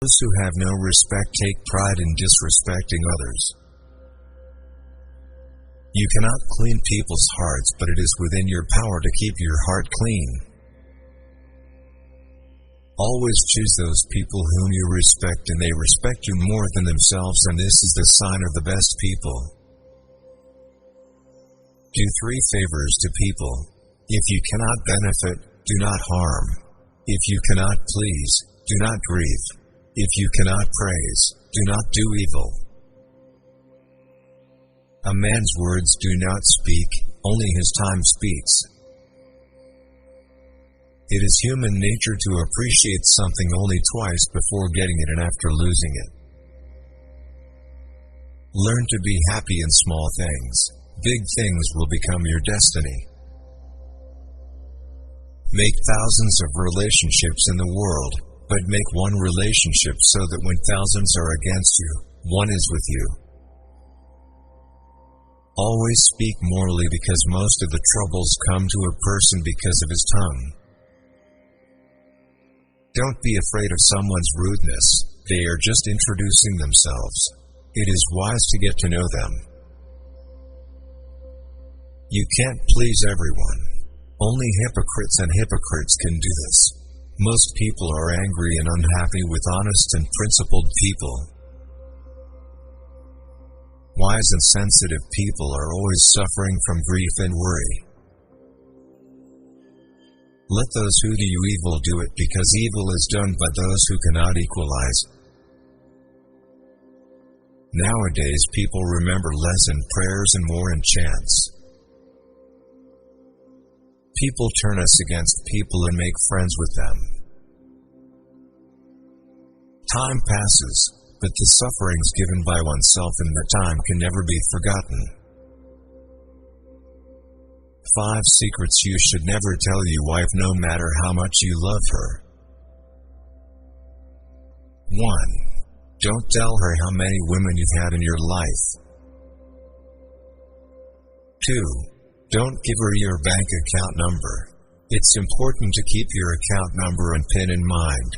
Those who have no respect take pride in disrespecting others. You cannot clean people's hearts, but it is within your power to keep your heart clean. Always choose those people whom you respect and they respect you more than themselves, and this is the sign of the best people. Do 3 favors to people. If you cannot benefit, do not harm. If you cannot please, do not grieve. If you cannot praise, do not do evil. A man's words do not speak, only his time speaks. It is human nature to appreciate something only twice before getting it and after losing it. Learn to be happy in small things. Big things will become your destiny. Make thousands of relationships in the world, but make one relationship so that when thousands are against you, one is with you. Always speak morally, because most of the troubles come to a person because of his tongue. Don't be afraid of someone's rudeness, they are just introducing themselves. It is wise to get to know them. You can't please everyone. Only hypocrites and hypocrites can do this. Most people are angry and unhappy with honest and principled people. Wise and sensitive people are always suffering from grief and worry. Let those who do you evil do it, because evil is done by those who cannot equalize. Nowadays people remember less in prayers and more in chants. People turn us against people and make friends with them. Time passes, but the sufferings given by oneself in that time can never be forgotten. 5 secrets you should never tell your wife, no matter how much you love her. 1. Don't tell her how many women you've had in your life. 2. Don't give her your bank account number. It's important to keep your account number and PIN in mind.